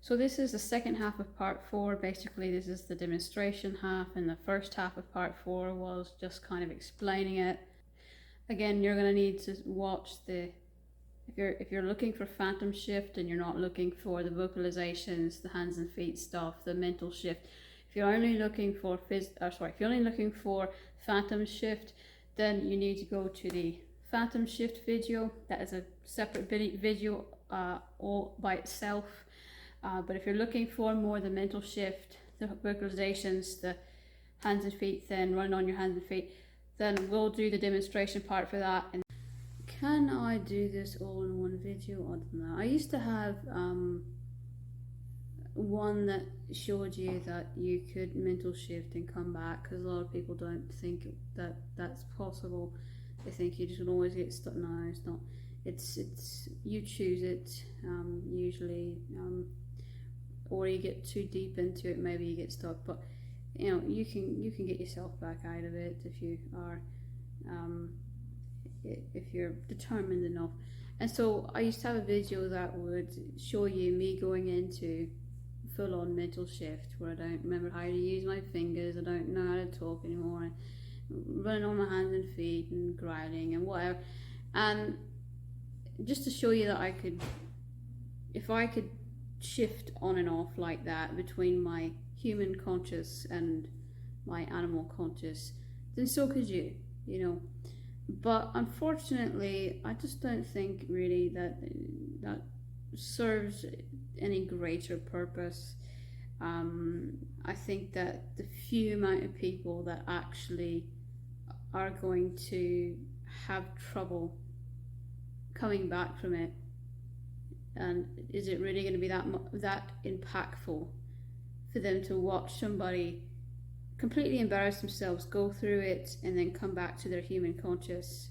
So this is the second half of part 4. Basically, this is the demonstration half, and the first half of part 4 was just kind of explaining it. Again, you're going to need to watch the, if you're looking for phantom shift and you're not looking for the vocalizations, the hands and feet stuff, the mental shift. If you're only looking for phantom shift, then you need to go to the phantom shift video. That is a separate video all by itself. But if you're looking for more the mental shift, the vocalizations, the hands and feet, then run on your hands and feet, then we'll do the demonstration part for that. And can I do this all in one video? I don't know. I used to have one that showed you that you could mental shift and come back, because a lot of people don't think that that's possible. They think you just will always get stuck. No, it's not. It's you choose it usually. Or you get too deep into it, maybe you get stuck, but you know, you can get yourself back out of it if you are if you're determined enough. And so I used to have a video that would show you me going into full-on mental shift, where I don't remember how to use my fingers, I don't know how to talk anymore, and running on my hands and feet and growling and whatever. And just to show you that I could, if I could shift on and off like that between my human conscious and my animal conscious, then so could you, you know. But unfortunately, I just don't think really that serves any greater purpose. I think that the few amount of people that actually are going to have trouble coming back from it, and is it really going to be that impactful for them to watch somebody completely embarrass themselves, go through it, and then come back to their human conscious?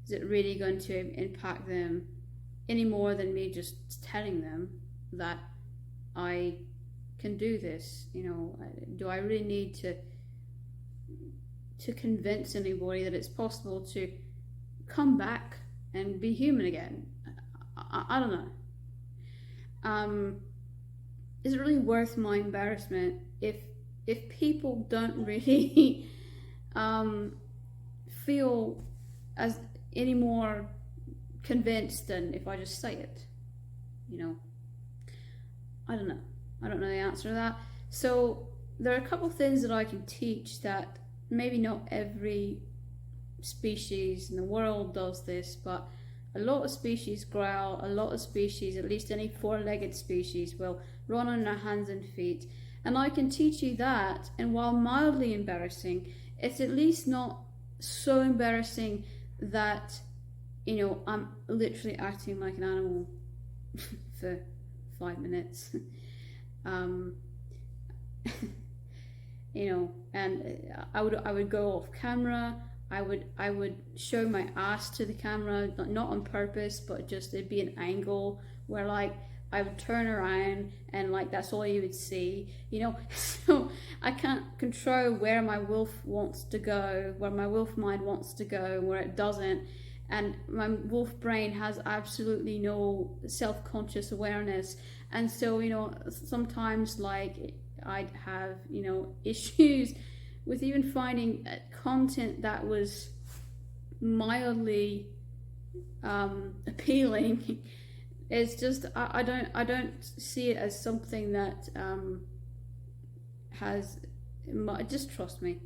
Is it really going to impact them any more than me just telling them that I can do this? You know, do I really need to convince anybody that it's possible to come back and be human again? I don't know. Is it really worth my embarrassment if people don't really feel as any more convinced than if I just say it? You know, I don't know. I don't know the answer to that. So there are a couple of things that I can teach that maybe not every species in the world does this, but a lot of species growl, a lot of species, at least any four-legged species, will run on their hands and feet. And I can teach you that, and while mildly embarrassing, it's at least not so embarrassing that, you know, I'm literally acting like an animal for 5 minutes. You know, and I would go off camera. I would show my ass to the camera, not on purpose, but just it'd be an angle where like I would turn around and like that's all you would see, you know. So I can't control where my wolf wants to go, where my wolf mind wants to go, where it doesn't. And my wolf brain has absolutely no self-conscious awareness. And so, you know, sometimes like I'd have, you know, issues with even finding content that was mildly appealing. It's just I don't see it as something that has. Just trust me.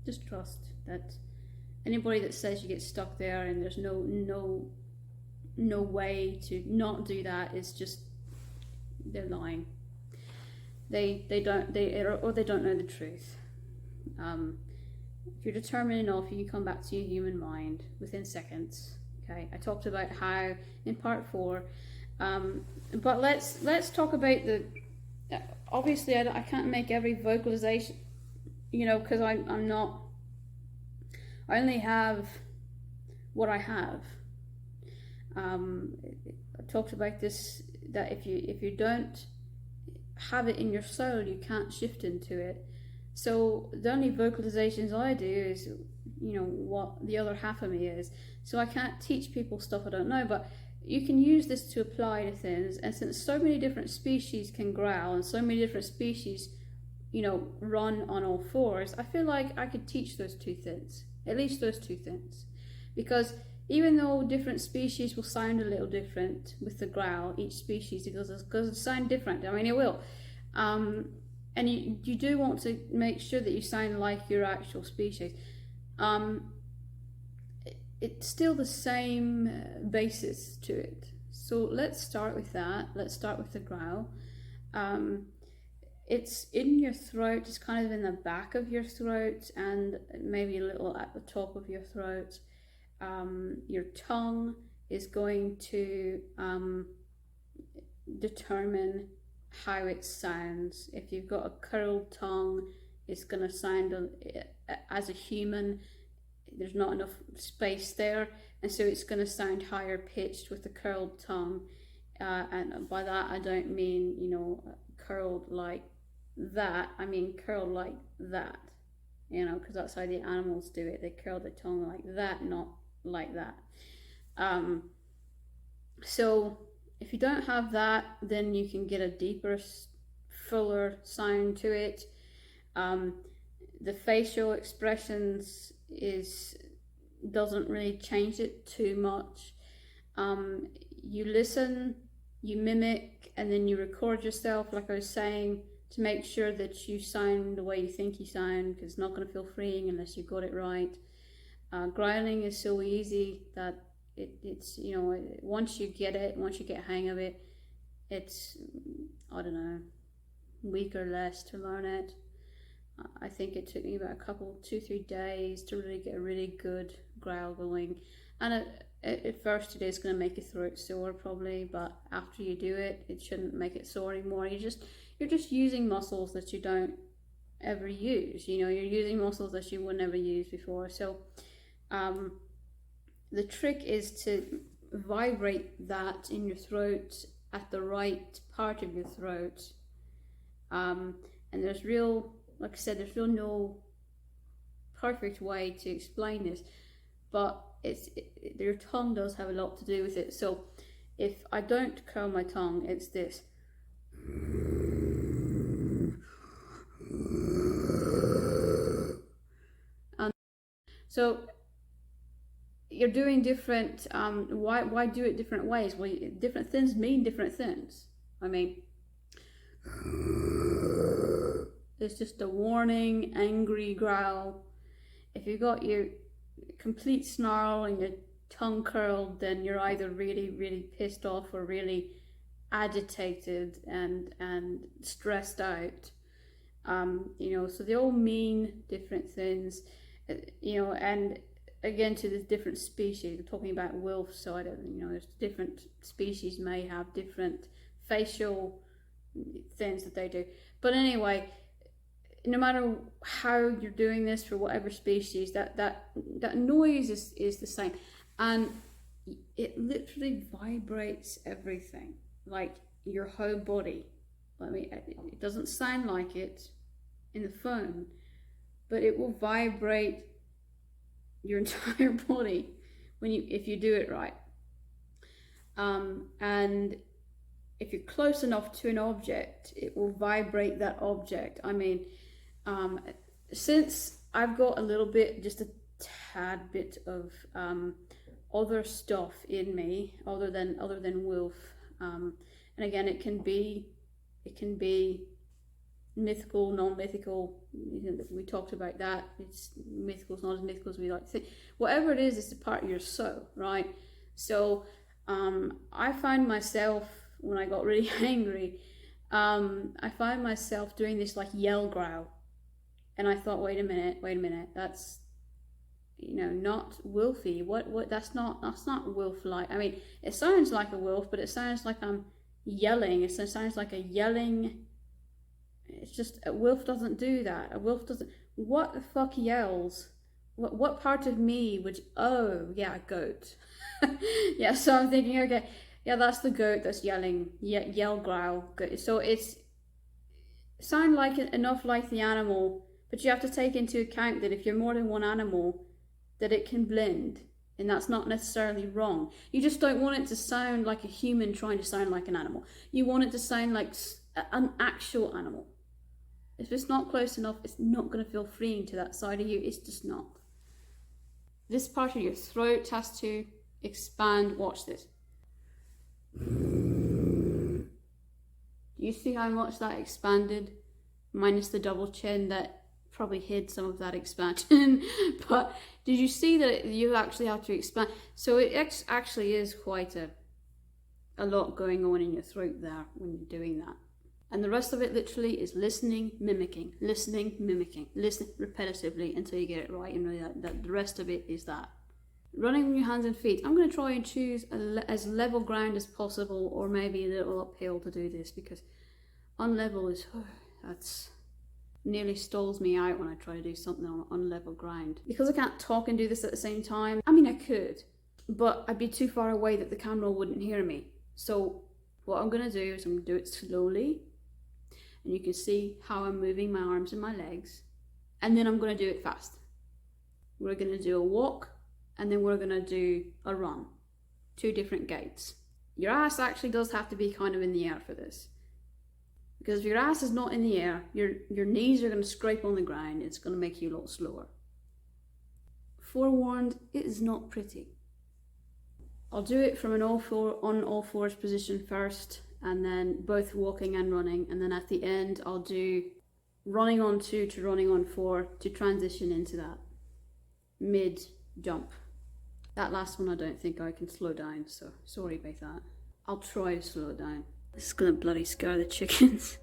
Just trust that anybody that says you get stuck there and there's no way to not do that is just, they're lying. They don't know the truth. If you're determined enough, you can come back to your human mind within seconds. Okay, I talked about how in part 4, but let's talk about the. Obviously, I can't make every vocalization, you know, because I'm not. I only have what I have. I talked about this, that if you don't have it in your soul, you can't shift into it. So the only vocalizations I do is, you know, what the other half of me is. So I can't teach people stuff I don't know, but you can use this to apply to things. And since so many different species can growl and so many different species, you know, run on all fours, I feel like I could teach those two things, at least those two things. Because even though different species will sound a little different with the growl, each species, because it sound different. I mean, it will. And you do want to make sure that you sound like your actual species. It's still the same basis to it. So let's start with that. Let's start with the growl. It's in your throat, it's kind of in the back of your throat and maybe a little at the top of your throat. Your tongue is going to determine how it sounds. If you've got a curled tongue, it's going to sound, as a human, there's not enough space there, and so it's going to sound higher pitched with a curled tongue. And by that I don't mean, you know, curled like that, I mean curled like that, you know, because that's how the animals do it. They curl their tongue like that, not like that. So if you don't have that, then you can get a deeper, fuller sound to it. The facial expressions doesn't really change it too much. You listen, you mimic, and then you record yourself, like I was saying, to make sure that you sound the way you think you sound, because it's not going to feel freeing unless you got it right. Growling is so easy that it's, you know, once you get it, once you get a hang of it, it's, I don't know, a week or less to learn it. I think it took me about 2-3 days to really get a really good growl going. And at first it is going to make your throat sore probably, but after you do it, it shouldn't make it sore anymore. You're just using muscles that you don't ever use. You know, you're using muscles that you would never use before. So the trick is to vibrate that in your throat at the right part of your throat. And there's like I said, there's no perfect way to explain this, but your tongue does have a lot to do with it. So if I don't curl my tongue, it's this. So you're doing different, why do it different ways? Well, different things mean different things. I mean, it's just a warning, angry growl. If you've got your complete snarl and your tongue curled, then you're either really, really pissed off or really agitated and stressed out. You know, so they all mean different things, you know, and again, to the different species. We're talking about wolves, so I don't, you know, there's different species may have different facial things that they do. But anyway, no matter how you're doing this for whatever species, that noise is the same, and it literally vibrates everything, like your whole body. I mean, it doesn't sound like it in the phone, but it will vibrate your entire body if you do it right. And if you're close enough to an object, it will vibrate that object. I mean, since I've got a little bit, just a tad bit of other stuff in me other than wolf, and again, it can be mythical, non-mythical. You know, we talked about that. It's mythical, it's not as mythical as we like to think. Whatever it is, it's a part of your soul, right? So I find myself, when I got really angry, I find myself doing this like yell growl. And I thought, wait a minute, that's, you know, not wolfy. What that's not wolf-like. I mean, it sounds like a wolf, but it sounds like I'm yelling. It sounds like a yelling. It's just, a wolf doesn't do that. A wolf doesn't. What the fuck yells? What part of me would, oh yeah, a goat. Yeah, so I'm thinking, okay, yeah, that's the goat that's yelling. Yell, growl. So it's sound like enough like the animal, but you have to take into account that if you're more than one animal, that it can blend. And that's not necessarily wrong. You just don't want it to sound like a human trying to sound like an animal. You want it to sound like an actual animal. If it's not close enough, it's not going to feel freeing to that side of you. It's just not. This part of your throat has to expand. Watch this. You see how much that expanded? Minus the double chin that probably hid some of that expansion. But did you see that you actually have to expand? So it actually is quite a lot going on in your throat there when you're doing that. And the rest of it literally is listening, mimicking, listening, mimicking, listening repetitively until you get it right. You know that the rest of it is that. Running on your hands and feet. I'm going to try and choose as level ground as possible, or maybe a little uphill to do this, because unlevel is, that's nearly stalls me out when I try to do something on unlevel ground. Because I can't talk and do this at the same time, I mean I could, but I'd be too far away that the camera wouldn't hear me. So what I'm going to do is I'm going to do it slowly, and you can see how I'm moving my arms and my legs, and then I'm going to do it fast. We're going to do a walk, and then we're going to do a run. 2 different gaits. Your ass actually does have to be kind of in the air for this. Because if your ass is not in the air, your knees are going to scrape on the ground. It's going to make you a lot slower. Forewarned, it is not pretty. I'll do it from an on all fours position first, and then both walking and running, and then at the end I'll do running on 2 to running on 4 to transition into that mid jump. That last one I don't think I can slow down, so sorry about that. I'll try to slow it down. This is gonna bloody scare the chickens.